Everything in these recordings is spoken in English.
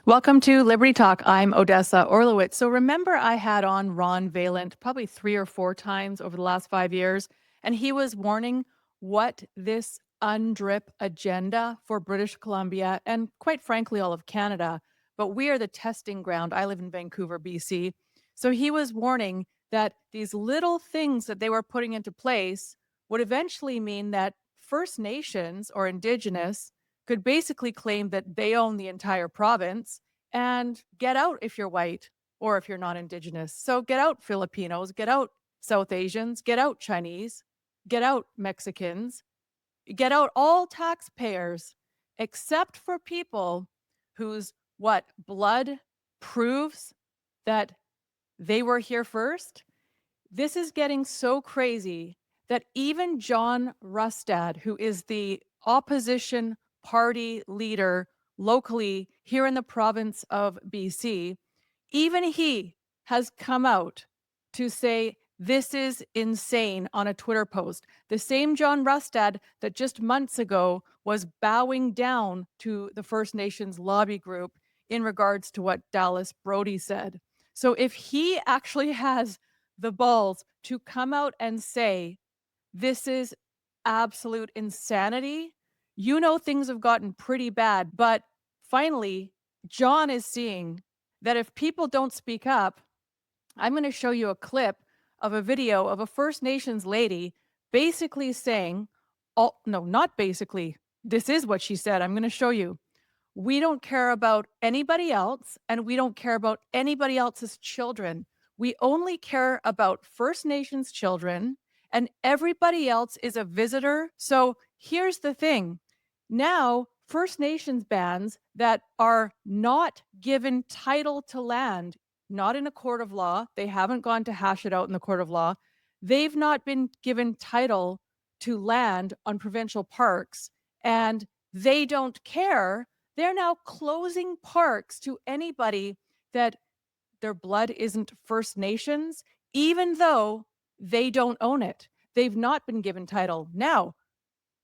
Welcome to Liberty Talk. I'm Odessa Orlowitz. So remember I had on Ron Valent probably 3 or 4 times over the last 5 years, and he was warning what this UNDRIP agenda for British Columbia and quite frankly all of Canada, but we are the testing ground. I live in Vancouver, BC. So he was warning that these little things that they were putting into place would eventually mean that First Nations or indigenous could basically claim that they own the entire province and get out if you're white or if you're not indigenous. So get out Filipinos, get out South Asians, get out Chinese, get out Mexicans, get out all taxpayers except for people whose what blood proves that they were here first. This is getting so crazy that even John Rustad, who is the opposition party leader locally here in the province of BC, even he has come out to say this is insane on a Twitter post. The same John Rustad that just months ago was bowing down to the First Nations lobby group in regards to what Dallas Brody said. So if he actually has the balls to come out and say, this is absolute insanity, you know things have gotten pretty bad. But finally, John is seeing that if people don't speak up, I'm going to show you a clip of a video of a First Nations lady basically saying, oh, no, not basically. This is what she said. I'm going to show you. We don't care about anybody else, and we don't care about anybody else's children. We only care about First Nations children, and everybody else is a visitor. So here's the thing. Now, First Nations bands that are not given title to land, not in a court of law, they haven't gone to hash it out in the court of law, they've not been given title to land on provincial parks, and they don't care. They're now closing parks to anybody that their blood isn't First Nations, even though they don't own it. They've not been given title. Now,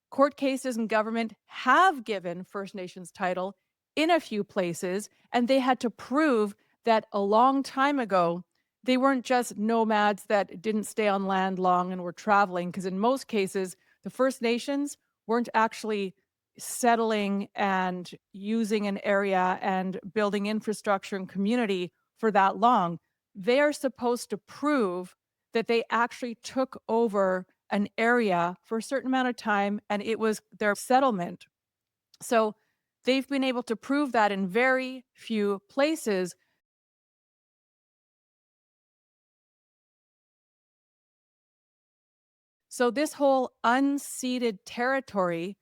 court cases and government have given First Nations title in a few places, and they had to prove that a long time ago, they weren't just nomads that didn't stay on land long and were traveling, because in most cases, the First Nations weren't actually settling and using an area and building infrastructure and community for that long. They are supposed to prove that they actually took over an area for a certain amount of time and it was their settlement. So they've been able to prove that in very few places. So this whole unceded territory,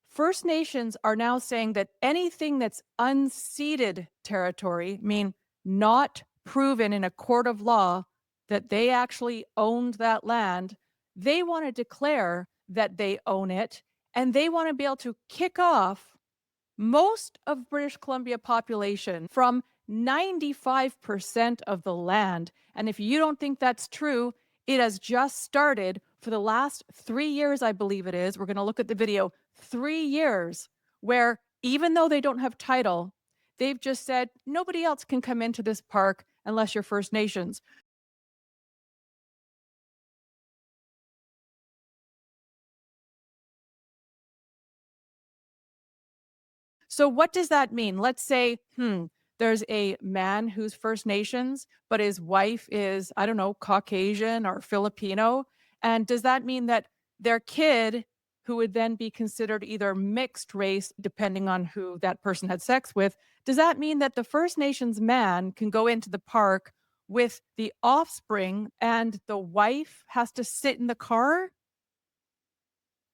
First Nations are now saying that anything that's unceded territory, mean not proven in a court of law that they actually owned that land, they want to declare that they own it, and they want to be able to kick off most of British Columbia population from 95% of the land. And if you don't think that's true, it has just started for the last 3 years, I believe it is. We're going to look at the video. 3 years where even though they don't have title, they've just said nobody else can come into this park unless you're First Nations. So what does that mean? Let's say, there's a man who's First Nations, but his wife is, I don't know, Caucasian or Filipino. And does that mean that their kid, who would then be considered either mixed race, depending on who that person had sex with, does that mean that the First Nations man can go into the park with the offspring and the wife has to sit in the car?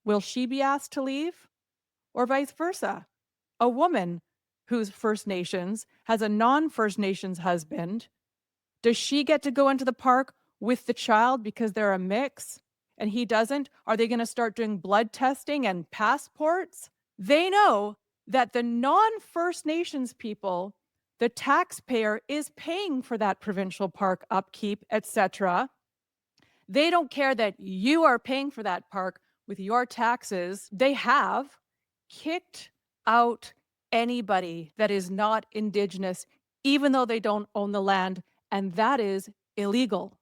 Will she be asked to leave? Or vice versa? A woman who's First Nations has a non-First Nations husband. Does she get to go into the park with the child because they're a mix and he doesn't? Are they going to start doing blood testing and passports? They know that the non-First Nations people, the taxpayer is paying for that provincial park upkeep, etc. They don't care that you are paying for that park with your taxes. They have kicked out anybody that is not indigenous, even though they don't own the land, and that is illegal.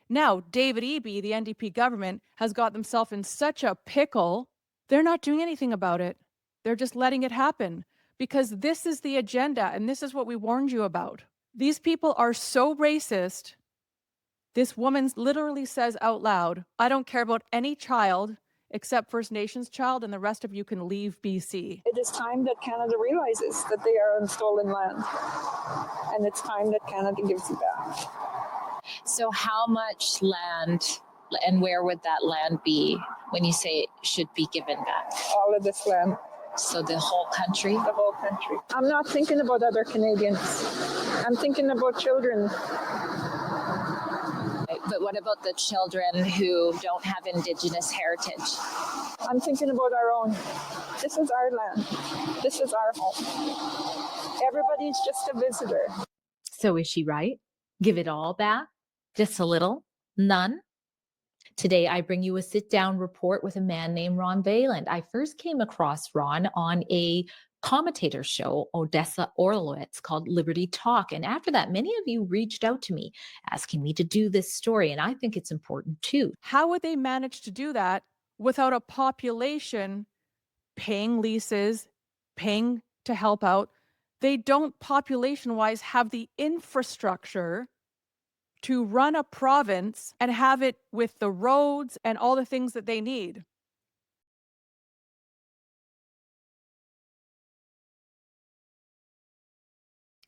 Now, David Eby, the NDP government, has got themselves in such a pickle, they're not doing anything about it. They're just letting it happen because this is the agenda and this is what we warned you about. These people are so racist. This woman literally says out loud, I don't care about any child except First Nations child, and the rest of you can leave BC. It is time that Canada realizes that they are on stolen land, and it's time that Canada gives it back. So how much land and where would that land be when you say it should be given back? All of this land. So the whole country? The whole country. I'm not thinking about other Canadians. I'm thinking about children. But what about the children who don't have Indigenous heritage? I'm thinking about our own. This is our land. This is our home. Everybody's just a visitor. So is she right? Give it all back? Just a little? None? Today, I bring you a sit-down report with a man named Ron Vaillant. I first came across Ron on a commentator show, Odessa Orlowitz, called Liberty Talk. And after that, many of you reached out to me asking me to do this story. And I think it's important too. How would they manage to do that without a population paying leases, paying to help out? They don't population-wise have the infrastructure to run a province and have it with the roads and all the things that they need.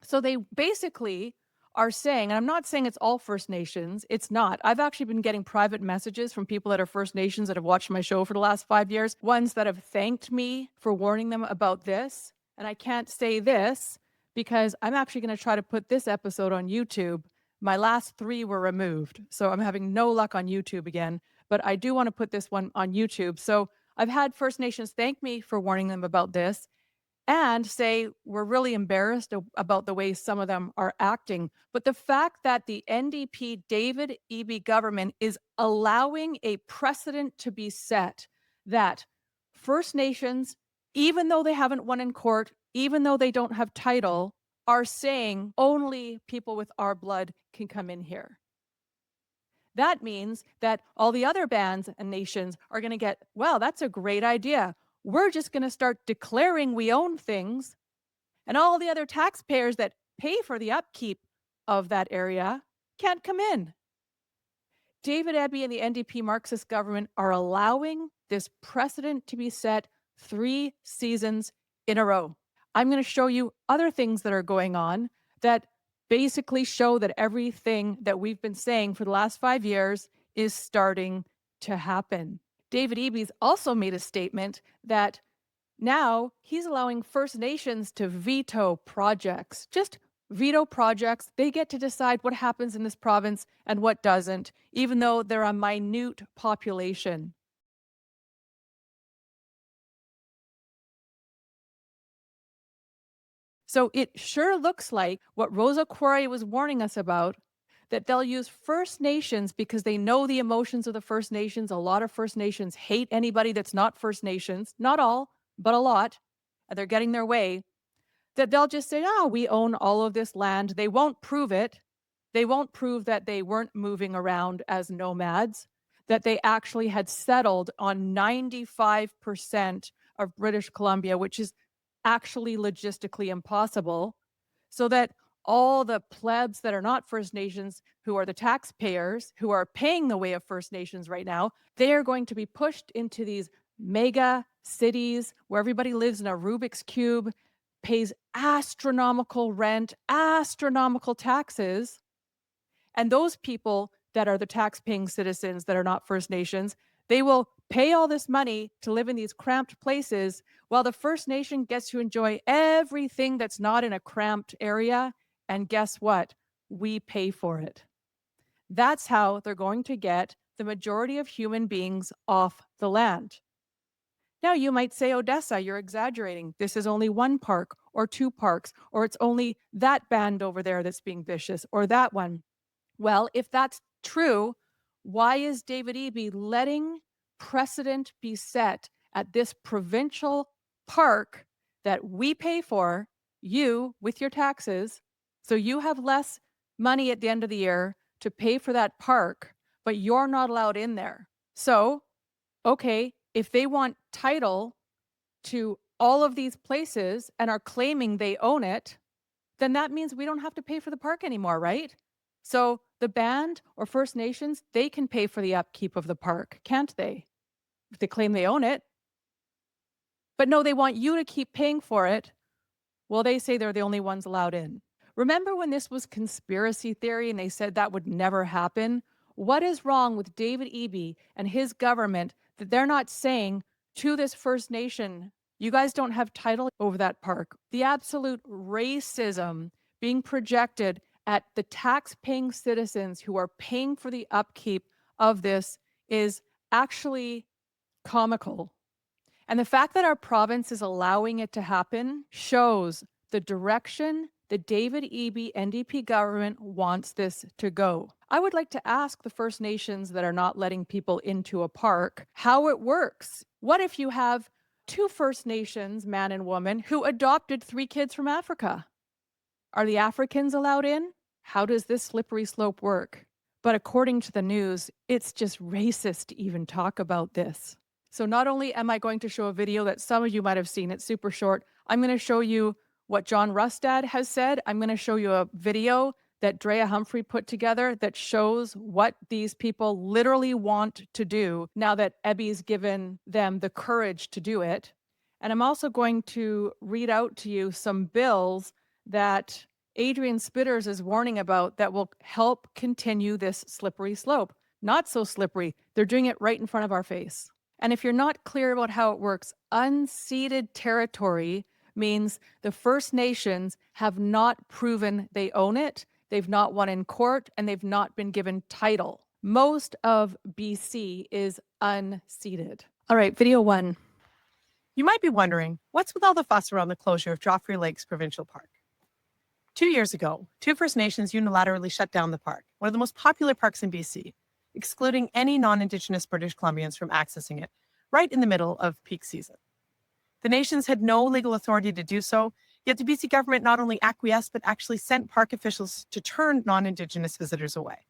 So they basically are saying, and I'm not saying it's all First Nations, it's not. I've actually been getting private messages from people that are First Nations that have watched my show for the last 5 years, ones that have thanked me for warning them about this. And I can't say this because I'm actually going to try to put this episode on YouTube. My last 3 were removed, so I'm having no luck on YouTube again, but I do want to put this one on YouTube. So I've had First Nations thank me for warning them about this and say we're really embarrassed about the way some of them are acting. But the fact that the NDP David Eby government is allowing a precedent to be set that First Nations, even though they haven't won in court, even though they don't have title, are saying only people with our blood can come in here. That means that all the other bands and nations are going to get, well, that's a great idea. We're just going to start declaring we own things, and all the other taxpayers that pay for the upkeep of that area can't come in. David Eby and the NDP Marxist government are allowing this precedent to be set 3 seasons in a row. I'm going to show you other things that are going on that basically show that everything that we've been saying for the last 5 years is starting to happen. David Eby's also made a statement that now he's allowing First Nations to veto projects. Just veto projects. They get to decide what happens in this province and what doesn't, even though they're a minute population. So it sure looks like what Rosa Quarry was warning us about, that they'll use First Nations because they know the emotions of the First Nations. A lot of First Nations hate anybody that's not First Nations. Not all, but a lot. And they're getting their way. That they'll just say, oh, we own all of this land. They won't prove it. They won't prove that they weren't moving around as nomads, that they actually had settled on 95% of British Columbia, which is actually logistically impossible, so that all the plebs that are not First Nations, who are the taxpayers, who are paying the way of First Nations right now, they are going to be pushed into these mega cities where everybody lives in a Rubik's Cube, pays astronomical rent, astronomical taxes. And those people that are the tax-paying citizens that are not First Nations, they will pay all this money to live in these cramped places while the First Nation gets to enjoy everything that's not in a cramped area. And guess what? We pay for it. That's how they're going to get the majority of human beings off the land. Now, you might say, Odessa, you're exaggerating. This is only 1 park or 2 parks, or it's only that band over there that's being vicious, or that one. Well, if that's true, why is David Eby letting precedent be set at this provincial park that we pay for, you with your taxes, so you have less money at the end of the year to pay for that park, but you're not allowed in there. So, okay, if they want title to all of these places and are claiming they own it, then that means we don't have to pay for the park anymore, right? So the band or First Nations, they can pay for the upkeep of the park, can't they? If they claim they own it. But no, they want you to keep paying for it. Well, they say they're the only ones allowed in. Remember when this was conspiracy theory and they said that would never happen? What is wrong with David Eby and his government that they're not saying to this First Nation, you guys don't have title over that park? The absolute racism being projected at the tax-paying citizens who are paying for the upkeep of this is actually comical. And the fact that our province is allowing it to happen shows the direction the David Eby NDP government wants this to go. I would like to ask the First Nations that are not letting people into a park how it works. What if you have two First Nations, man and woman, who adopted 3 kids from Africa? Are the Africans allowed in? How does this slippery slope work? But according to the news, it's just racist to even talk about this. So not only am I going to show a video that some of you might have seen, it's super short, I'm going to show you what John Rustad has said. I'm going to show you a video that Drea Humphrey put together that shows what these people literally want to do now that Ebby's given them the courage to do it. And I'm also going to read out to you some bills that Adrian Spitters is warning about that will help continue this slippery slope. Not so slippery. They're doing it right in front of our face. And if you're not clear about how it works, unceded territory means the First Nations have not proven they own it, they've not won in court, and they've not been given title. Most of BC is unceded. All right, video 1. You might be wondering, what's with all the fuss around the closure of Joffrey Lakes Provincial Park? 2 years ago, 2 First Nations unilaterally shut down the park, one of the most popular parks in BC, excluding any non-Indigenous British Columbians from accessing it, right in the middle of peak season. The nations had no legal authority to do so, yet the BC government not only acquiesced, but actually sent park officials to turn non-Indigenous visitors away.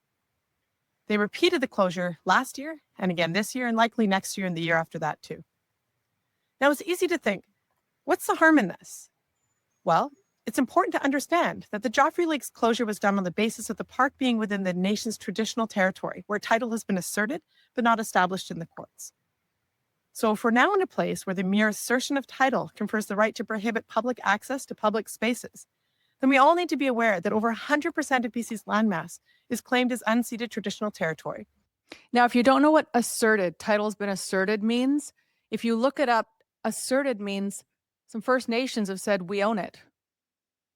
They repeated the closure last year, and again this year, and likely next year and the year after that too. Now it's easy to think, what's the harm in this? Well, it's important to understand that the Joffrey Lakes closure was done on the basis of the park being within the nation's traditional territory, where title has been asserted but not established in the courts. So if we're now in a place where the mere assertion of title confers the right to prohibit public access to public spaces, then we all need to be aware that over 100% of BC's landmass is claimed as unceded traditional territory. Now, if you don't know what asserted, title's been asserted means, if you look it up, asserted means some First Nations have said we own it.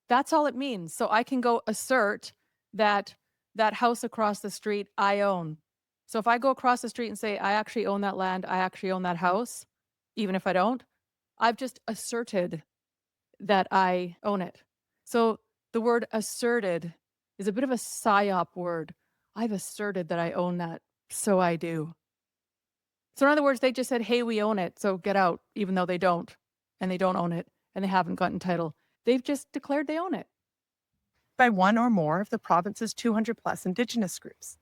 That's all it means. So I can go assert that that house across the street I own. So if I go across the street and say, I actually own that land, I actually own that house, even if I don't, I've just asserted that I own it. So the word asserted is a bit of a psyop word. I've asserted that I own that, so I do. So in other words, they just said, hey, we own it, so get out, even though they don't, and they don't own it, and they haven't gotten title. They've just declared they own it. By one or more of the province's 200 plus Indigenous groups.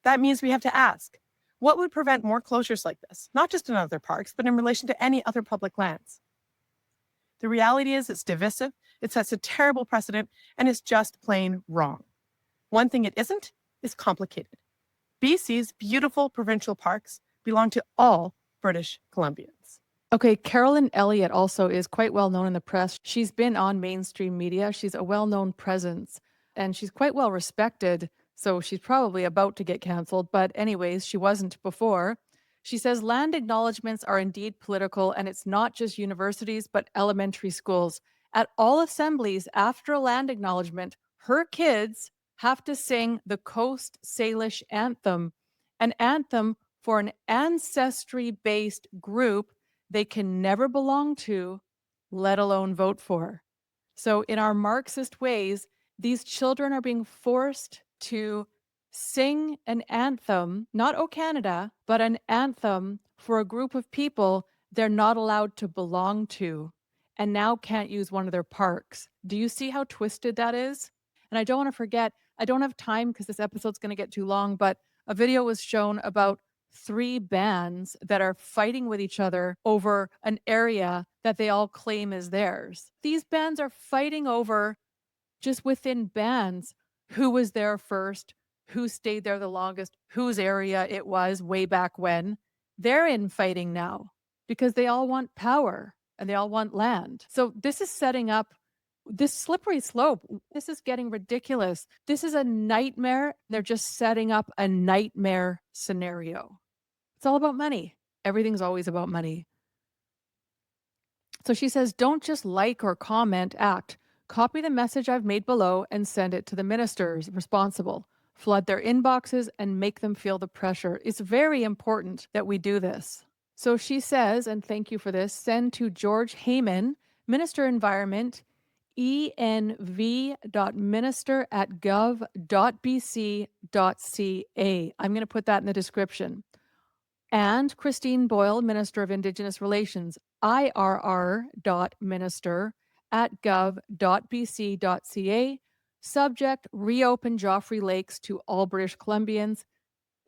That means we have to ask, what would prevent more closures like this, not just in other parks, but in relation to any other public lands? The reality is it's divisive, it sets a terrible precedent, and it's just plain wrong. One thing it isn't is complicated. BC's beautiful provincial parks belong to all British Columbians. Okay, Carolyn Elliott also is quite well known in the press. She's been on mainstream media. She's a well-known presence, and she's quite well respected. So she's probably about to get canceled. But anyways, she wasn't before. She says land acknowledgements are indeed political, and it's not just universities, but elementary schools. At all assemblies after a land acknowledgement, her kids have to sing the Coast Salish anthem, an anthem for an ancestry-based group they can never belong to, let alone vote for. So in our Marxist ways, these children are being forced to sing an anthem, not O Canada, but an anthem for a group of people they're not allowed to belong to. and now can't use one of their parks. Do you see how twisted that is? And I don't want to forget, I don't have time because this episode's going to get too long, but a video was shown about 3 bands that are fighting with each other over an area that they all claim is theirs. These bands are fighting over, just within bands, who was there first, who stayed there the longest, whose area it was way back when. They're infighting now because they all want power and they all want land. So this is setting up this slippery slope. This is getting ridiculous. This is a nightmare. They're just setting up a nightmare scenario. It's all about money. Everything's always about money. So she says, don't just like or comment, act. Copy the message I've made below and send it to the ministers responsible. Flood their inboxes and make them feel the pressure. It's very important that we do this. So she says, and thank you for this, send to George Heyman, Minister Environment, env.minister@gov.bc.ca. I'm going to put that in the description. And Christine Boyle, Minister of Indigenous Relations, irr.minister@gov.bc.ca. Subject, reopen Joffrey Lakes to all British Columbians.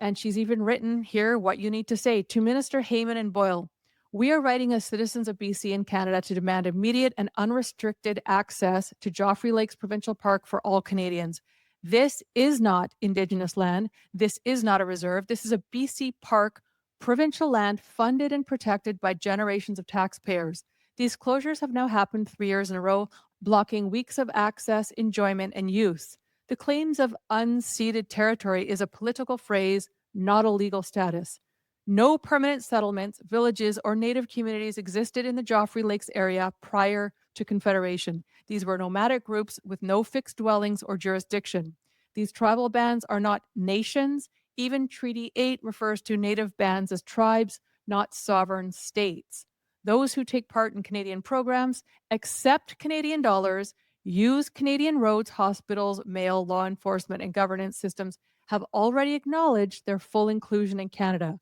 And she's even written here what you need to say. To Minister Heyman and Boyle, we are writing as citizens of BC and Canada to demand immediate and unrestricted access to Joffrey Lakes Provincial Park for all Canadians. This is not Indigenous land. This is not a reserve. This is a BC park, provincial land funded and protected by generations of taxpayers. These closures have now happened 3 years in a row, blocking weeks of access, enjoyment, and use. The claims of unceded territory is a political phrase, not a legal status. No permanent settlements, villages, or native communities existed in the Joffrey Lakes area prior to Confederation. These were nomadic groups with no fixed dwellings or jurisdiction. These tribal bands are not nations. Even Treaty 8 refers to native bands as tribes, not sovereign states. Those who take part in Canadian programs, accept Canadian dollars, use Canadian roads, hospitals, mail, law enforcement, and governance systems have already acknowledged their full inclusion in Canada.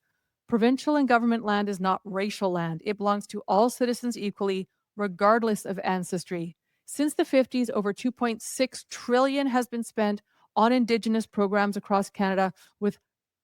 Provincial and government land is not racial land. It belongs to all citizens equally, regardless of ancestry. Since the 50s, over $2.6 trillion has been spent on Indigenous programs across Canada, with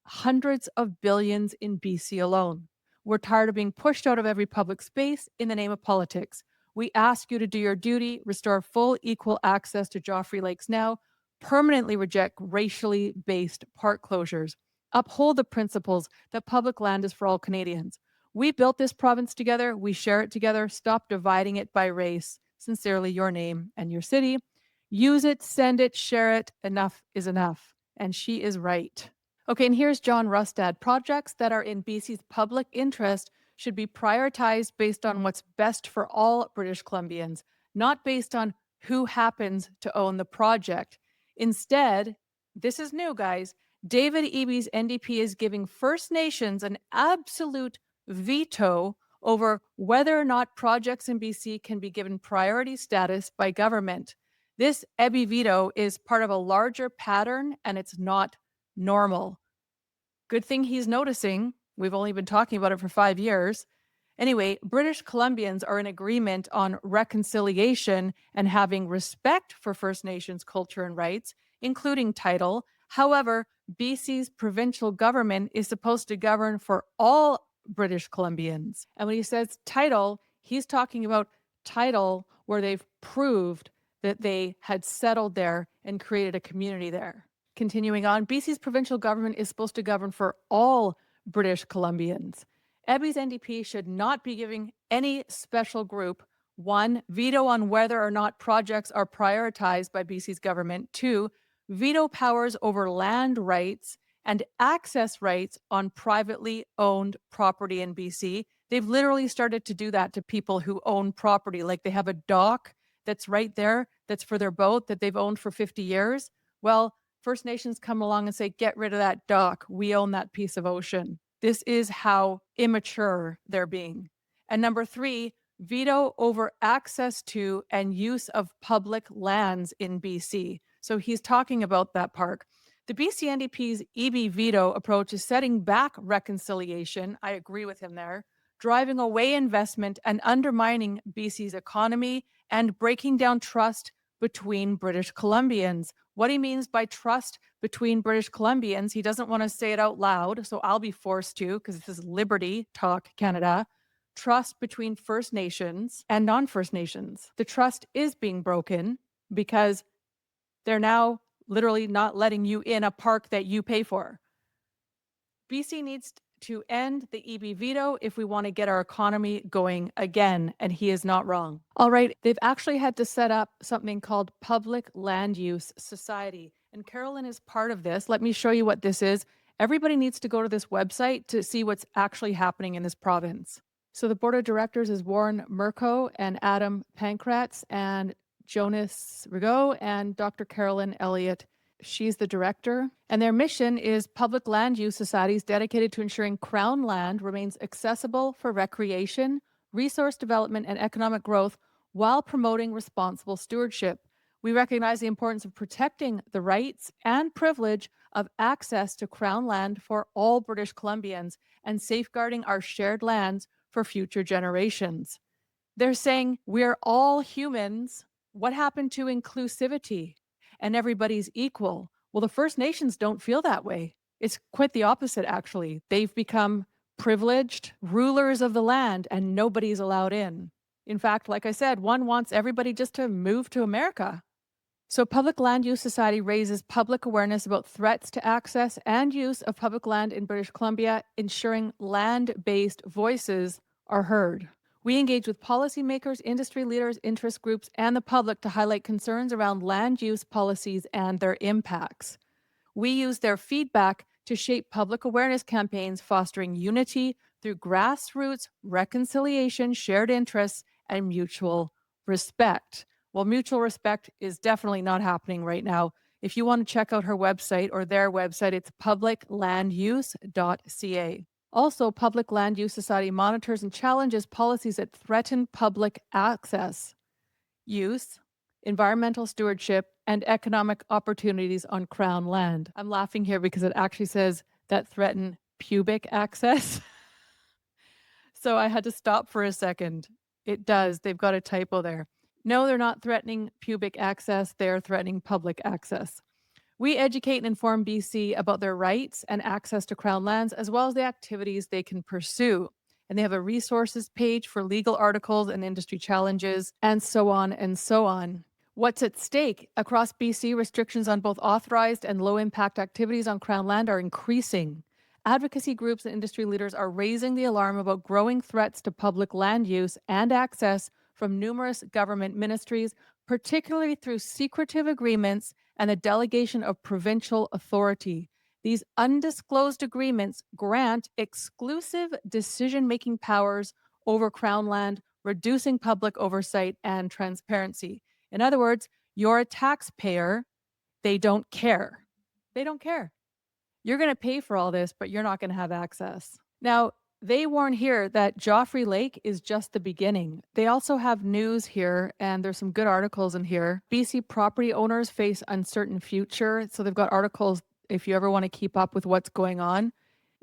hundreds of billions in BC alone. We're tired of being pushed out of every public space in the name of politics. We ask you to do your duty, restore full equal access to Joffrey Lakes now, permanently reject racially based park closures, uphold the principles that public land is for all Canadians. We built this province together. We share it together. Stop dividing it by race. Sincerely, your name and your city. Use it, send it, share it. Enough is enough. And she is right. Okay, and here's John Rustad. Projects that are in BC's public interest should be prioritized based on what's best for all British Columbians, not based on who happens to own the project. Instead, this is new, guys. David Eby's NDP is giving First Nations an absolute veto over whether or not projects in BC can be given priority status by government. This Eby veto is part of a larger pattern, and it's not normal. Good thing he's noticing. We've only been talking about it for 5 years. Anyway, British Columbians are in agreement on reconciliation and having respect for First Nations culture and rights, including title. However, BC's provincial government is supposed to govern for all British Columbians. And when he says title, he's talking about title where they've proved that they had settled there and created a community there. Continuing on, BC's provincial government is supposed to govern for all British Columbians. Eby's NDP should not be giving any special group, 1, veto on whether or not projects are prioritized by BC's government, 2, veto powers over land rights and access rights on privately owned property in BC. They've literally started to do that to people who own property. Like they have a dock that's right there that's for their boat that they've owned for 50 years. Well, First Nations come along and say, get rid of that dock. We own that piece of ocean. This is how immature they're being. And number 3, veto over access to and use of public lands in BC. So he's talking about that park. The BC NDP's Eby veto approach is setting back reconciliation. I agree with him there. driving away investment and undermining BC's economy and breaking down trust between British Columbians. What he means by trust between British Columbians, he doesn't want to say it out loud, so I'll be forced to, because this is Liberty Talk Canada. Trust between First Nations and non-First Nations. The trust is being broken because they're now literally not letting you in a park that you pay for. BC needs to end the EB veto if we want to get our economy going again, and he is not wrong. All right, they've actually had to set up something called Public Land Use Society, and Carolyn is part of this. Let me show you what this is. Everybody needs to go to this website to see what's actually happening in this province. So the board of directors is Warren Murko and Adam Pankratz and Jonas Rigaud and Dr. Carolyn Elliott. She's the director. And their mission is public land use societies dedicated to ensuring Crown land remains accessible for recreation, resource development, and economic growth while promoting responsible stewardship. We recognize the importance of protecting the rights and privilege of access to Crown land for all British Columbians and safeguarding our shared lands for future generations. They're saying we're all humans. What happened to inclusivity? And everybody's equal. Well, the First Nations don't feel that way. It's quite the opposite, actually. They've become privileged rulers of the land and nobody's allowed in. In fact, like I said, one wants everybody just to move to America. So Public Land Use Society raises public awareness about threats to access and use of public land in British Columbia, ensuring land-based voices are heard. We engage with policymakers, industry leaders, interest groups, and the public to highlight concerns around land use policies and their impacts. We use their feedback to shape public awareness campaigns, fostering unity through grassroots reconciliation, shared interests, and mutual respect. Well, mutual respect is definitely not happening right now. If you want to check out her website or their website, it's publiclanduse.ca. Also, Public Land Use Society monitors and challenges policies that threaten public access, use, environmental stewardship, and economic opportunities on Crown land. I'm laughing here because it actually says that threaten pubic access. So I had to stop for a second. It does. They've got a typo there. No, they're not threatening pubic access. They're threatening public access. We educate and inform BC about their rights and access to Crown lands, as well as the activities they can pursue. And they have a resources page for legal articles and industry challenges, and so on and so on. What's at stake? Across BC, restrictions on both authorized and low-impact activities on Crown land are increasing. Advocacy groups and industry leaders are raising the alarm about growing threats to public land use and access from numerous government ministries, particularly through secretive agreements and the delegation of provincial authority. These undisclosed agreements grant exclusive decision-making powers over Crown land, reducing public oversight and transparency. In other words, you're a taxpayer. They don't care. They don't care. You're going to pay for all this, but you're not going to have access. Now, they warn here that Joffrey Lake is just the beginning. They also have news here, and there's some good articles in here. BC property owners face uncertain future. So they've got articles if you ever want to keep up with what's going on.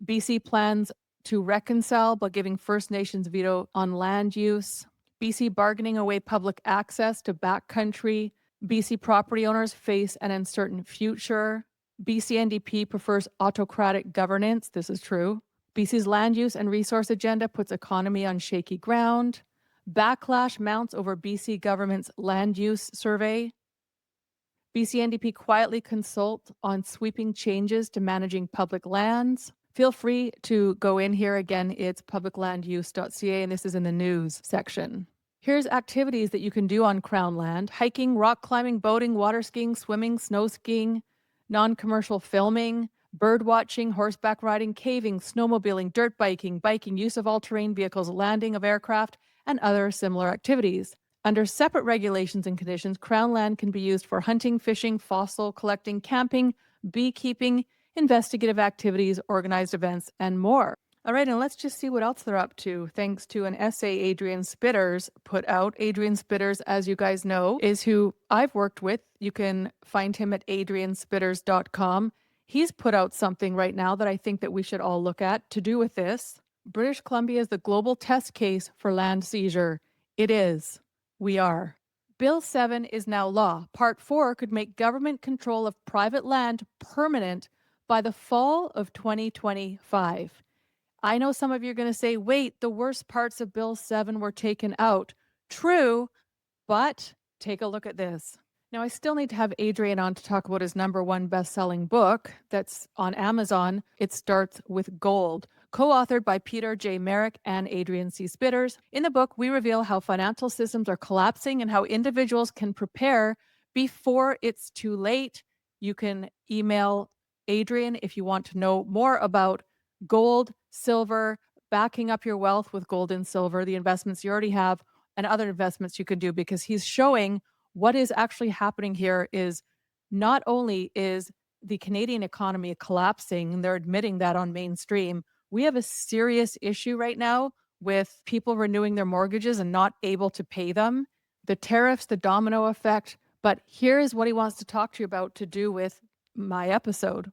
BC plans to reconcile by giving First Nations veto on land use. BC bargaining away public access to backcountry. BC property owners face an uncertain future. BC NDP prefers autocratic governance. This is true. BC's land use and resource agenda puts economy on shaky ground. Backlash mounts over BC government's land use survey. BC NDP quietly consult on sweeping changes to managing public lands. Feel free to go in here. Again, it's publiclanduse.ca, and this is in the news section. Here's activities that you can do on Crown land: hiking, rock climbing, boating, water skiing, swimming, snow skiing, non-commercial filming, bird watching, horseback riding, caving, snowmobiling, dirt biking, use of all-terrain vehicles, landing of aircraft, and other similar activities. Under separate regulations and conditions, Crown land can be used for hunting, fishing, fossil collecting, camping, beekeeping, investigative activities, organized events, and more. All right, and let's just see what else they're up to, thanks to an essay Adrian Spitters put out. Adrian Spitters, as you guys know, is who I've worked with. You can find him at adrianspitters.com. He's put out something right now that I think that we should all look at to do with this. British Columbia is the global test case for land seizure. It is. We are. Bill 7 is now law. Part 4 could make government control of private land permanent by the fall of 2025. I know some of you are going to say, wait, the worst parts of Bill 7 were taken out. True, but take a look at this. Now, I still need to have Adrian on to talk about his #1 best-selling book that's on Amazon. It Starts with Gold, co-authored by Peter J. Merrick and Adrian C. Spitters. In the book, we reveal how financial systems are collapsing and how individuals can prepare before it's too late. You can email Adrian if you want to know more about gold, silver, backing up your wealth with gold and silver, the investments you already have, and other investments you can do, because he's showing what is actually happening here is not only is the Canadian economy collapsing, and they're admitting that on mainstream, we have a serious issue right now with people renewing their mortgages and not able to pay them, the tariffs, the domino effect. But here's what he wants to talk to you about to do with my episode.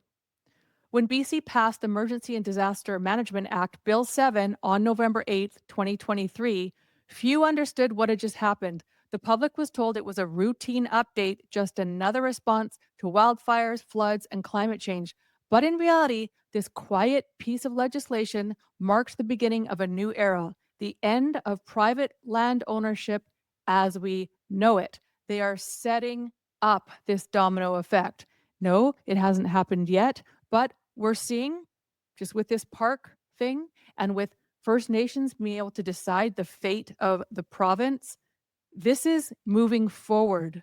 When BC passed the Emergency and Disaster Management Act, Bill 7, on November 8th, 2023, few understood what had just happened. The public was told it was a routine update, just another response to wildfires, floods, and climate change. But in reality, this quiet piece of legislation marked the beginning of a new era, the end of private land ownership as we know it. They are setting up this domino effect. No, it hasn't happened yet, but we're seeing, just with this park thing and with First Nations being able to decide the fate of the province, this is moving forward.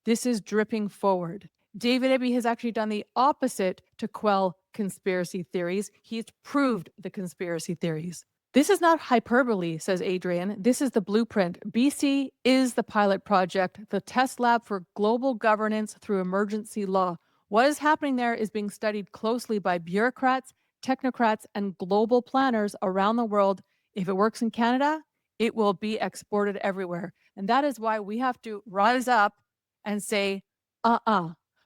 This is dripping forward. David Eby has actually done the opposite to quell conspiracy theories. He's proved the conspiracy theories. This is not hyperbole, says Adrian. This is the blueprint. BC is the pilot project, the test lab for global governance through emergency law. What is happening there is being studied closely by bureaucrats, technocrats, and global planners around the world. If it works in Canada, it will be exported everywhere. And that is why we have to rise up and say,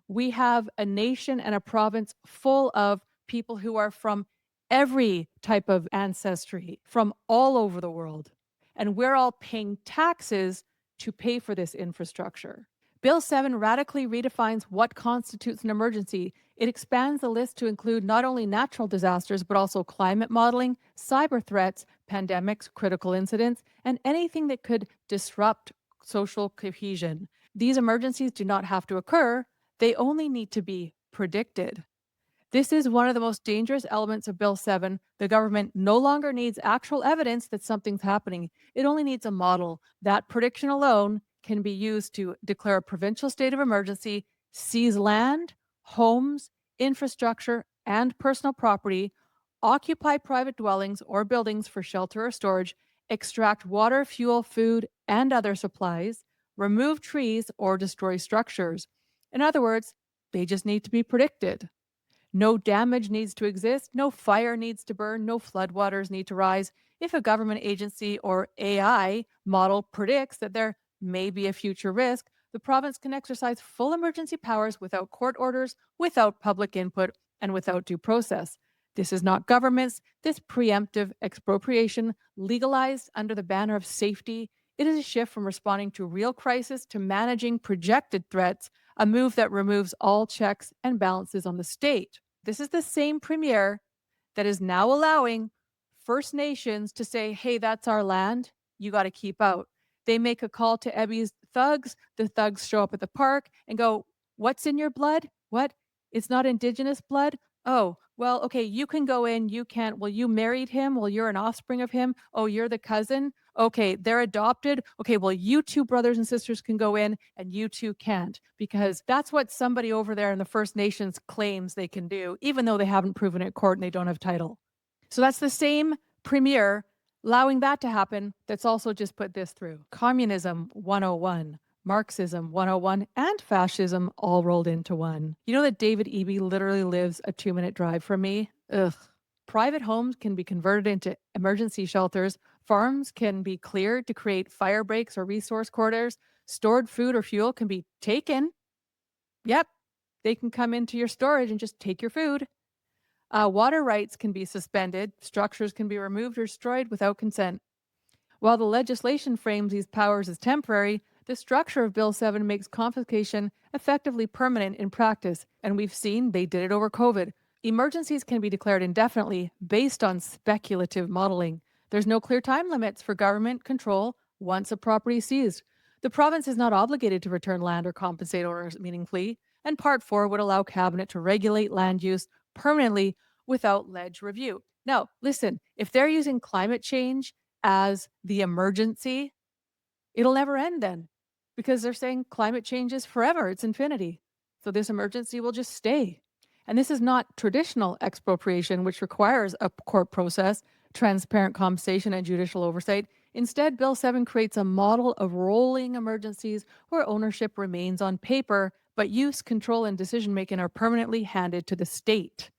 we have a nation and a province full of people who are from every type of ancestry, from all over the world. And we're all paying taxes to pay for this infrastructure. Bill 7 radically redefines what constitutes an emergency. It expands the list to include not only natural disasters, but also climate modeling, cyber threats, pandemics, critical incidents, and anything that could disrupt social cohesion. These emergencies do not have to occur. They only need to be predicted. This is one of the most dangerous elements of Bill 7. The government no longer needs actual evidence that something's happening. It only needs a model. That prediction alone can be used to declare a provincial state of emergency, seize land, homes, infrastructure, and personal property, occupy private dwellings or buildings for shelter or storage, extract water, fuel, food, and other supplies, remove trees, or destroy structures. In other words, they just need to be predicted. No damage needs to exist, no fire needs to burn, no floodwaters need to rise. If a government agency or AI model predicts that there may be a future risk, the province can exercise full emergency powers without court orders, without public input, and without due process. This is not government's. This preemptive expropriation, legalized under the banner of safety, it is a shift from responding to real crisis to managing projected threats, a move that removes all checks and balances on the state. This is the same premier that is now allowing First Nations to say, hey, that's our land, you got to keep out. They make a call to Eby's thugs. The thugs show up at the park and go, what's in your blood? What? It's not indigenous blood? Oh, well, okay, you can go in, you can't. Well, you married him. Well, you're an offspring of him. Oh, you're the cousin. Okay, they're adopted. Okay, well, you two brothers and sisters can go in and you two can't, because that's what somebody over there in the First Nations claims they can do, even though they haven't proven it in court and they don't have title. So that's the same premier allowing that to happen that's also just put this through. Communism 101, Marxism 101, and fascism all rolled into one. You know that David Eby literally lives a 2-minute drive from me? Ugh. Private homes can be converted into emergency shelters. Farms can be cleared to create fire breaks or resource corridors. Stored food or fuel can be taken. Yep, they can come into your storage and just take your food. Water rights can be suspended, structures can be removed or destroyed without consent. While the legislation frames these powers as temporary, the structure of Bill 7 makes confiscation effectively permanent in practice, and we've seen they did it over COVID. Emergencies can be declared indefinitely based on speculative modeling. There's no clear time limits for government control once a property is seized. The province is not obligated to return land or compensate owners meaningfully, and Part 4 would allow Cabinet to regulate land use permanently without ledge review. Now, listen, if they're using climate change as the emergency, it'll never end then because they're saying climate change is forever, it's infinity. So this emergency will just stay. And this is not traditional expropriation, which requires a court process, transparent compensation, and judicial oversight. Instead, Bill 7 creates a model of rolling emergencies where ownership remains on paper, but use, control, and decision making are permanently handed to the state.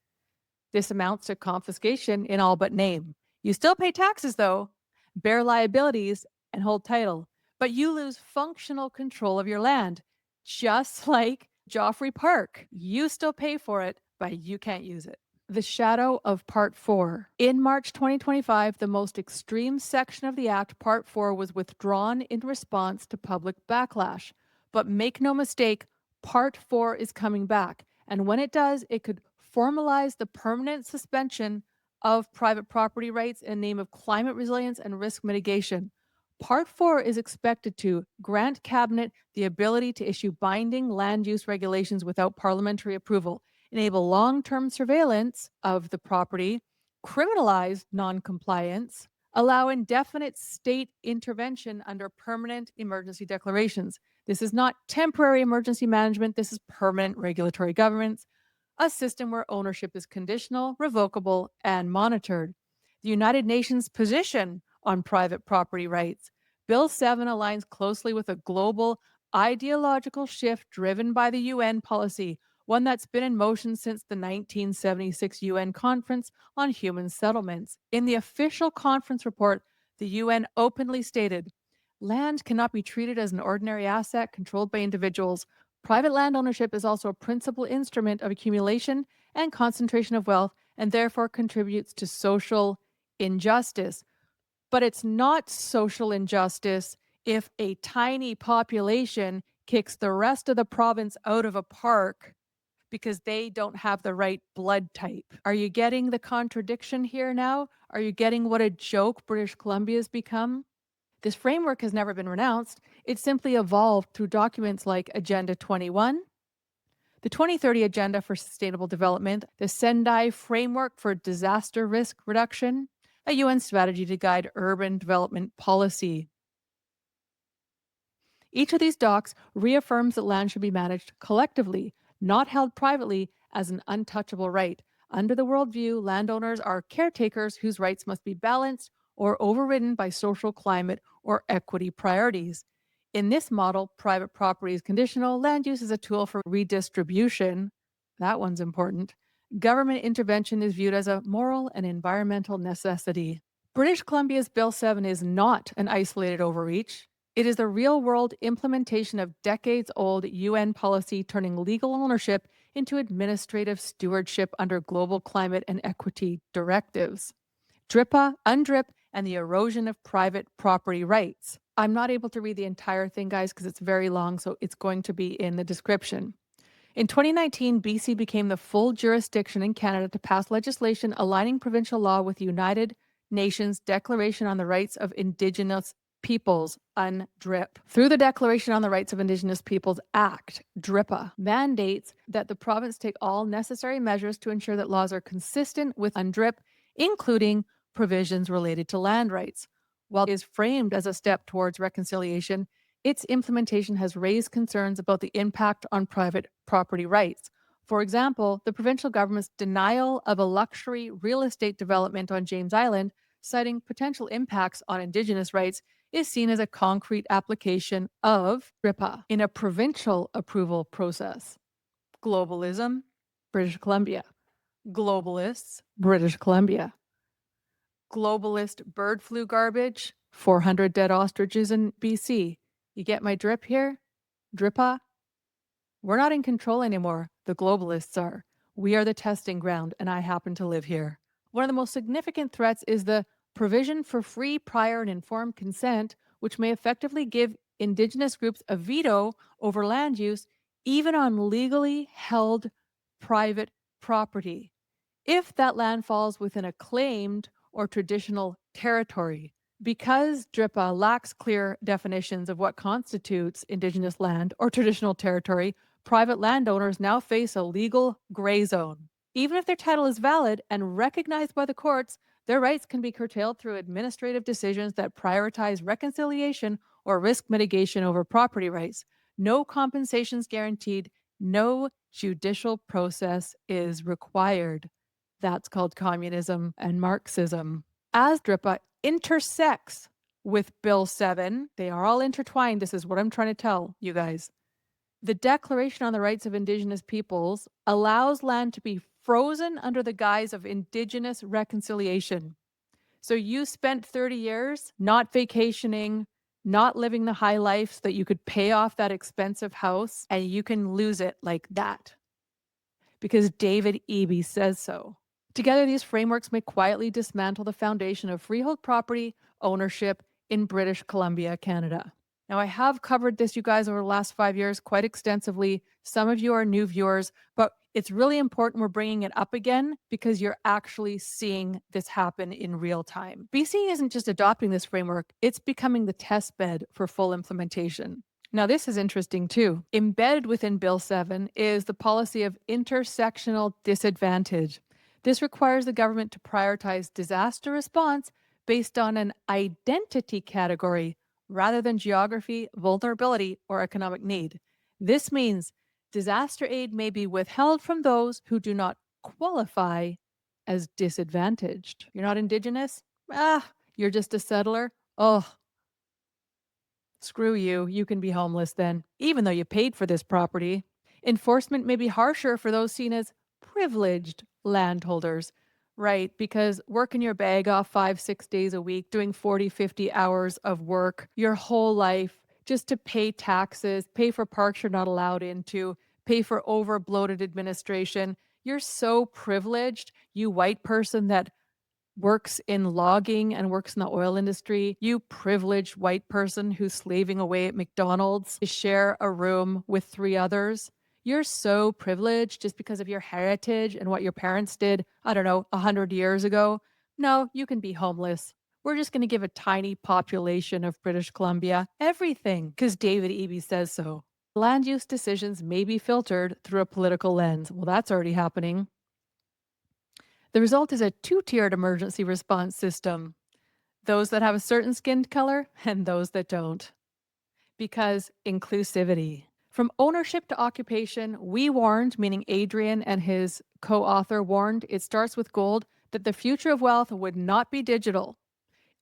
This amounts to confiscation in all but name. You still pay taxes, though, bear liabilities, and hold title, but you lose functional control of your land, just like Joffrey Park. You still pay for it, but you can't use it. The shadow of Part 4. In March 2025, the most extreme section of the Act, Part 4, was withdrawn in response to public backlash. But make no mistake, Part 4 is coming back. And when it does, it could formalize the permanent suspension of private property rights in the name of climate resilience and risk mitigation. Part 4 is expected to grant Cabinet the ability to issue binding land use regulations without parliamentary approval, enable long-term surveillance of the property, criminalize non-compliance, allow indefinite state intervention under permanent emergency declarations. This is not temporary emergency management, this is permanent regulatory governance, a system where ownership is conditional, revocable, and monitored. The United Nations position on private property rights. Bill 7 aligns closely with a global ideological shift driven by the UN policy, one that's been in motion since the 1976 UN Conference on Human Settlements. In the official conference report, the UN openly stated, land cannot be treated as an ordinary asset controlled by individuals. Private land ownership is also a principal instrument of accumulation and concentration of wealth and therefore contributes to social injustice. But it's not social injustice if a tiny population kicks the rest of the province out of a park because they don't have the right blood type. Are you getting the contradiction here now? Are you getting what a joke British Columbia has become? This framework has never been renounced. It simply evolved through documents like Agenda 21, the 2030 Agenda for Sustainable Development, the Sendai Framework for Disaster Risk Reduction, a UN strategy to guide urban development policy. Each of these docs reaffirms that land should be managed collectively, not held privately as an untouchable right. Under the worldview, landowners are caretakers whose rights must be balanced or overridden by social, climate, or equity priorities. In this model, private property is conditional, land use is a tool for redistribution. That one's important. Government intervention is viewed as a moral and environmental necessity. British Columbia's Bill 7 is not an isolated overreach. It is the real-world implementation of decades-old UN policy turning legal ownership into administrative stewardship under global climate and equity directives. DRIPA, UNDRIP, and the erosion of private property rights. I'm not able to read the entire thing, guys, because it's very long, so it's going to be in the description. In 2019, BC became the full jurisdiction in Canada to pass legislation aligning provincial law with the United Nations Declaration on the Rights of Indigenous Peoples, UNDRIP. Through the Declaration on the Rights of Indigenous Peoples Act, DRIPA mandates that the province take all necessary measures to ensure that laws are consistent with UNDRIP, including provisions related to land rights. While it is framed as a step towards reconciliation, its implementation has raised concerns about the impact on private property rights. For example, the provincial government's denial of a luxury real estate development on James Island, citing potential impacts on Indigenous rights, is seen as a concrete application of DRIPA in a provincial approval process. Globalism, British Columbia. Globalists, British Columbia. Globalist bird flu garbage, 400 dead ostriches in BC. You get my drip here? DRIPA? We're not in control anymore. The globalists are. We are the testing ground, and I happen to live here. One of the most significant threats is the provision for free, prior, and informed consent, which may effectively give Indigenous groups a veto over land use, even on legally held private property, if that land falls within a claimed or traditional territory. Because DRIPA lacks clear definitions of what constitutes Indigenous land or traditional territory, private landowners now face a legal gray zone. Even if their title is valid and recognized by the courts, their rights can be curtailed through administrative decisions that prioritize reconciliation or risk mitigation over property rights. No compensations guaranteed, no judicial process is required. That's called communism and Marxism. As DRIPA intersects with Bill 7, they are all intertwined. This is what I'm trying to tell you guys. The Declaration on the Rights of Indigenous Peoples allows land to be frozen under the guise of Indigenous reconciliation. So you spent 30 years not vacationing, not living the high life so that you could pay off that expensive house, and you can lose it like that because David Eby says so. Together, these frameworks may quietly dismantle the foundation of freehold property ownership in British Columbia, Canada. Now, I have covered this, you guys, over the last 5 years quite extensively. Some of you are new viewers, but it's really important we're bringing it up again because you're actually seeing this happen in real time. BC isn't just adopting this framework, it's becoming the test bed for full implementation. Now, this is interesting too. Embedded within Bill 7 is the policy of intersectional disadvantage. This requires the government to prioritize disaster response based on an identity category rather than geography, vulnerability, or economic need. This means disaster aid may be withheld from those who do not qualify as disadvantaged. You're not Indigenous? You're just a settler? Oh, screw you. You can be homeless then, even though you paid for this property. Enforcement may be harsher for those seen as privileged landholders, right? Because working your bag off 5-6 days a week, doing 40-50 hours of work your whole life just to pay taxes, pay for parks you're not allowed into, pay for over bloated administration. You're so privileged, you white person that works in logging and works in the oil industry, you privileged white person who's slaving away at McDonald's to share a room with 3 others. You're so privileged just because of your heritage and what your parents did, I don't know, 100 years ago. No, you can be homeless. We're just going to give a tiny population of British Columbia everything because David Eby says so. Land use decisions may be filtered through a political lens. Well, that's already happening. The result is a 2-tiered emergency response system. Those that have a certain skin color and those that don't. Because inclusivity. From ownership to occupation, we warned, meaning Adrian and his co-author warned, it starts with gold, that the future of wealth would not be digital.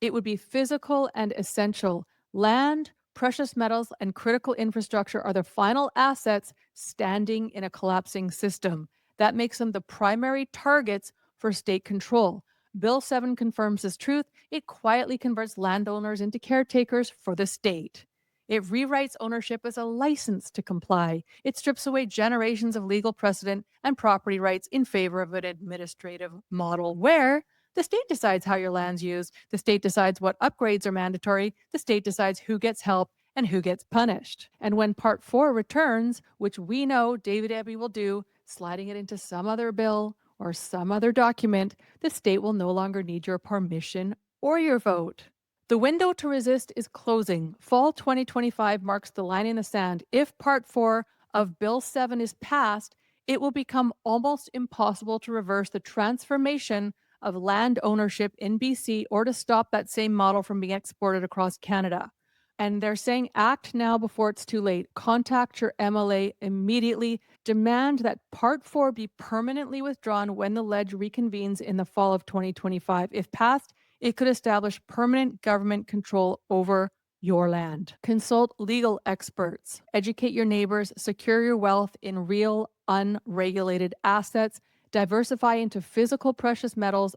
It would be physical and essential. Land, precious metals, and critical infrastructure are the final assets standing in a collapsing system. That makes them the primary targets for state control. Bill 7 confirms this truth. It quietly converts landowners into caretakers for the state. It rewrites ownership as a license to comply. It strips away generations of legal precedent and property rights in favor of an administrative model where the state decides how your land's used. The state decides what upgrades are mandatory. The state decides who gets help and who gets punished. And when Part 4 returns, which we know David Eby will do, sliding it into some other bill or some other document, the state will no longer need your permission or your vote. The window to resist is closing. Fall 2025 marks the line in the sand. If Part 4 of Bill 7 is passed, it will become almost impossible to reverse the transformation of land ownership in BC or to stop that same model from being exported across Canada. And they're saying act now before it's too late. Contact your MLA immediately. Demand that Part 4 be permanently withdrawn when the ledge reconvenes in the fall of 2025. If passed, it could establish permanent government control over your land. Consult legal experts. Educate your neighbors. Secure your wealth in real, unregulated assets. Diversify into physical precious metals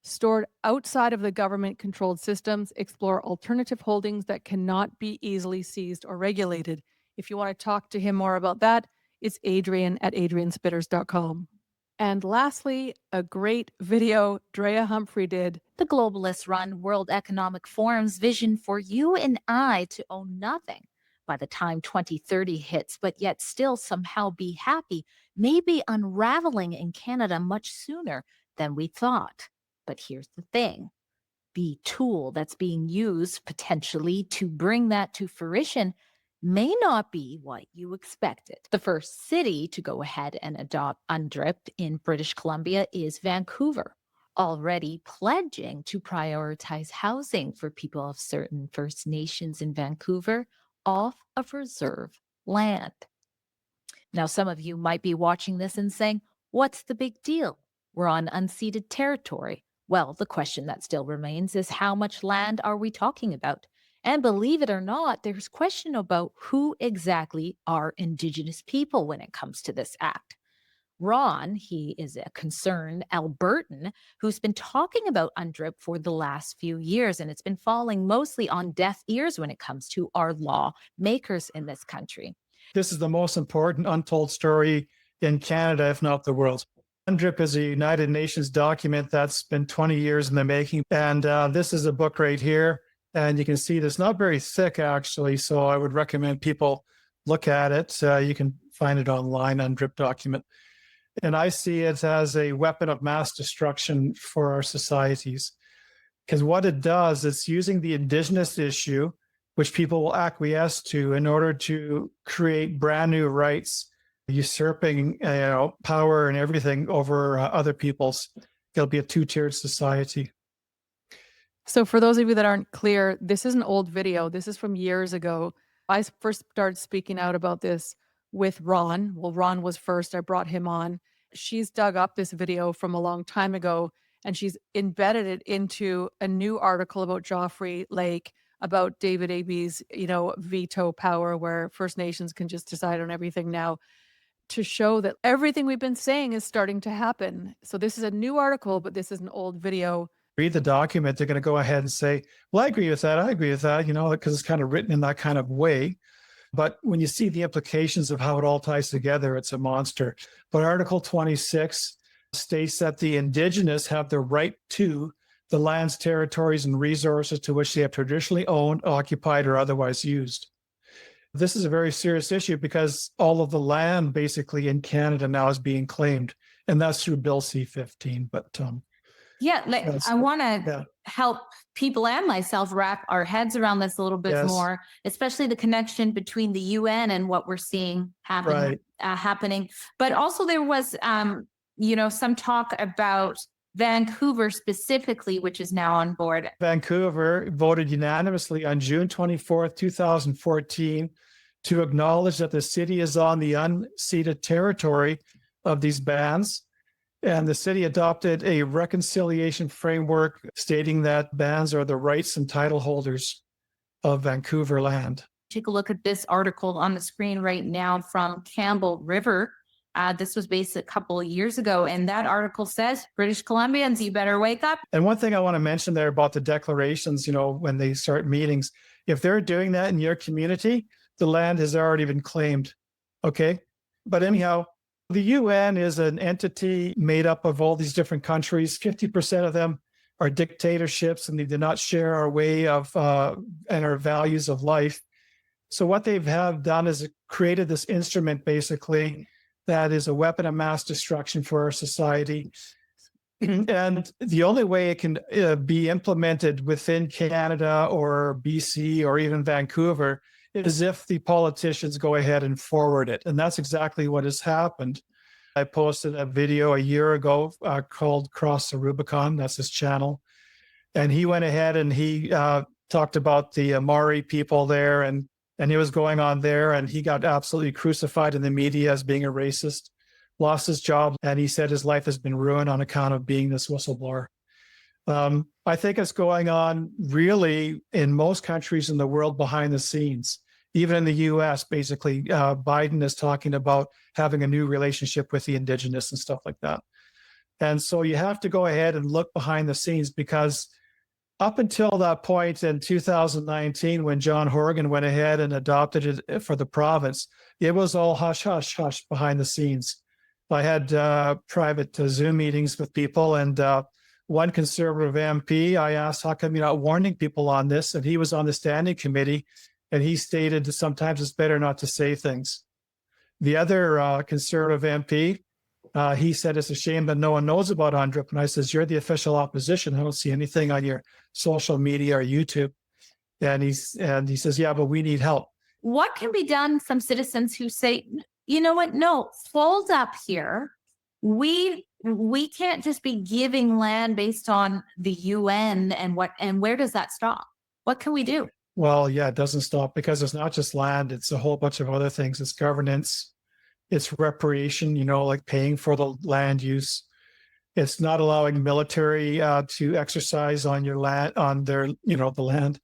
stored outside of the government-controlled systems. Explore alternative holdings that cannot be easily seized or regulated. If you want to talk to him more about that, it's Adrian at adrianspitters.com. And lastly, a great video Drea Humphrey did. The globalist run World Economic Forum's vision for you and I to own nothing by the time 2030 hits, but yet still somehow be happy, may be unraveling in Canada much sooner than we thought. But here's the thing. The tool that's being used potentially to bring that to fruition may not be what you expected. The first city to go ahead and adopt UNDRIP in British Columbia is Vancouver, already pledging to prioritize housing for people of certain First Nations in Vancouver off of reserve land. Now, some of you might be watching this and saying, what's the big deal? We're on unceded territory. Well, the question that still remains is how much land are we talking about? And believe it or not, there's question about who exactly are Indigenous people when it comes to this act. Ron, he is a concerned Albertan who's been talking about UNDRIP for the last few years, and it's been falling mostly on deaf ears when it comes to our lawmakers in this country. This is the most important untold story in Canada, if not the world. UNDRIP is a United Nations document that's been 20 years in the making. And this is a book right here. And you can see it's not very thick, actually. So I would recommend people look at it. You can find it online, UNDRIP document. And I see it as a weapon of mass destruction for our societies. Because what it does, it's using the Indigenous issue, which people will acquiesce to in order to create brand new rights, usurping power and everything over other people's. It'll be a two-tiered society. So for those of you that aren't clear, this is an old video. This is from years ago. I first started speaking out about this with Ron. Well, Ron was first. I brought him on. She's dug up this video from a long time ago, and she's embedded it into a new article about Joffrey Lake, about David Aby's, veto power, where First Nations can just decide on everything now, to show that everything we've been saying is starting to happen. So this is a new article, but this is an old video. Read the document, they're going to go ahead and say, well, I agree with that, because it's kind of written in that kind of way. But when you see the implications of how it all ties together, it's a monster. But Article 26 states that the Indigenous have the right to the lands, territories, and resources to which they have traditionally owned, occupied, or otherwise used. This is a very serious issue because all of the land basically in Canada now is being claimed, and that's through Bill C-15. But I want to help people and myself wrap our heads around this a little bit more, especially the connection between the UN and what we're seeing happening. But also there was, some talk about Vancouver specifically, which is now on board. Vancouver voted unanimously on June 24th, 2014, to acknowledge that the city is on the unceded territory of these bands. And the city adopted a reconciliation framework stating that bands are the rights and title holders of Vancouver land. Take a look at this article on the screen right now from Campbell River. This was based a couple of years ago, and that article says, British Columbians, you better wake up. And one thing I want to mention there about the declarations, when they start meetings, if they're doing that in your community, the land has already been claimed, okay? But anyhow, the UN is an entity made up of all these different countries. 50% of them are dictatorships, and they do not share our way of and our values of life. So what they have done is created this instrument, basically, that is a weapon of mass destruction for our society. And the only way it can be implemented within Canada or BC or even Vancouver is if the politicians go ahead and forward it. And that's exactly what has happened. I posted a video a year ago called Cross the Rubicon. That's his channel. And he went ahead and he talked about the Maori people there, and he was going on there, and he got absolutely crucified in the media as being a racist, lost his job, and he said his life has been ruined on account of being this whistleblower. I think it's going on really in most countries in the world behind the scenes. Even in the US, basically, Biden is talking about having a new relationship with the Indigenous and stuff like that. And so you have to go ahead and look behind the scenes, because up until that point in 2019, when John Horgan went ahead and adopted it for the province, it was all hush, hush, hush behind the scenes. I had private Zoom meetings with people, and one conservative MP, I asked, how come you're not warning people on this? And he was on the standing committee, and he stated that sometimes it's better not to say things. The other conservative MP, he said it's a shame that no one knows about UNDRIP. And I says, you're the official opposition. I don't see anything on your social media or YouTube. And he says, yeah, but we need help. What can be done from citizens who say, you know what? No, hold up here. We can't just be giving land based on the UN and where does that stop? What can we do? Well, yeah, it doesn't stop because it's not just land. It's a whole bunch of other things. It's governance. It's reparation, like paying for the land use. It's not allowing military to exercise on your land, on their, the land.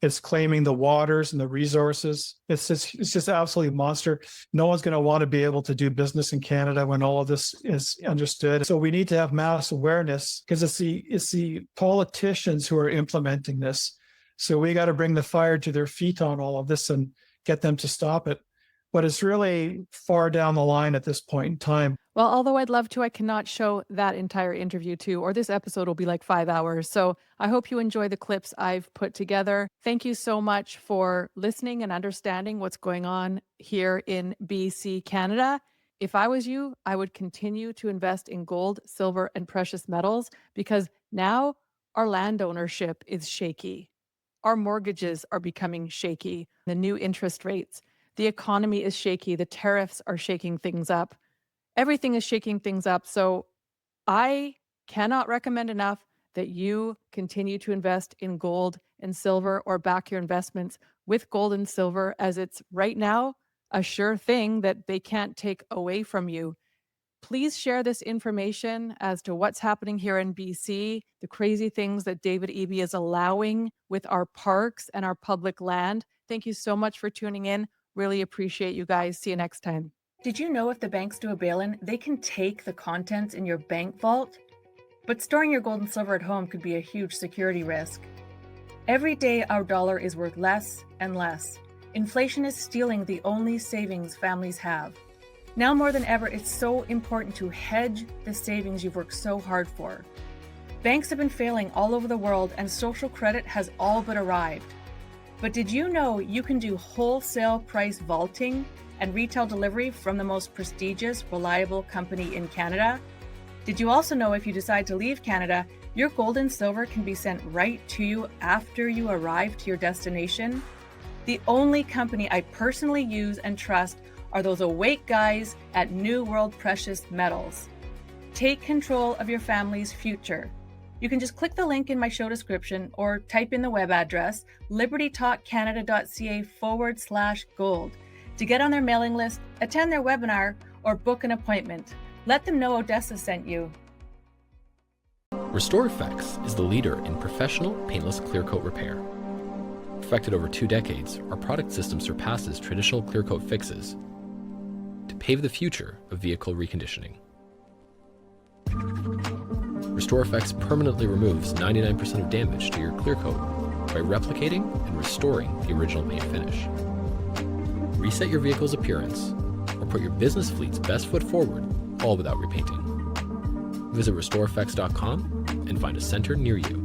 It's claiming the waters and the resources. It's just absolutely monster. No one's going to want to be able to do business in Canada when all of this is understood. So we need to have mass awareness because it's the politicians who are implementing this. So we got to bring the fire to their feet on all of this and get them to stop it. But it's really far down the line at this point in time. Well, although I'd love to, I cannot show that entire interview too, or this episode will be like 5 hours. So I hope you enjoy the clips I've put together. Thank you so much for listening and understanding what's going on here in BC, Canada. If I was you, I would continue to invest in gold, silver, and precious metals because now our land ownership is shaky. Our mortgages are becoming shaky. The new interest rates. The economy is shaky. The tariffs are shaking things up. Everything is shaking things up. So I cannot recommend enough that you continue to invest in gold and silver or back your investments with gold and silver as it's right now a sure thing that they can't take away from you. Please share this information as to what's happening here in BC, the crazy things that David Eby is allowing with our parks and our public land. Thank you so much for tuning in. Really appreciate you guys. See you next time. Did you know if the banks do a bail-in, they can take the contents in your bank vault? But storing your gold and silver at home could be a huge security risk. Every day, our dollar is worth less and less. Inflation is stealing the only savings families have. Now more than ever, it's so important to hedge the savings you've worked so hard for. Banks have been failing all over the world, and social credit has all but arrived. But did you know you can do wholesale price vaulting and retail delivery from the most prestigious, reliable company in Canada? Did you also know if you decide to leave Canada, your gold and silver can be sent right to you after you arrive to your destination? The only company I personally use and trust are those awake guys at New World Precious Metals. Take control of your family's future. You can just click the link in my show description or type in the web address libertytalkcanada.ca/gold to get on their mailing list, attend their webinar, or book an appointment. Let them know Odessa sent you. Restore Effects is the leader in professional paintless clear coat repair. Perfected over 2 decades, our product system surpasses traditional clear coat fixes to pave the future of vehicle reconditioning. Restore Effects permanently removes 99% of damage to your clear coat by replicating and restoring the original paint finish. Reset your vehicle's appearance or put your business fleet's best foot forward, all without repainting. Visit restoreeffects.com and find a center near you.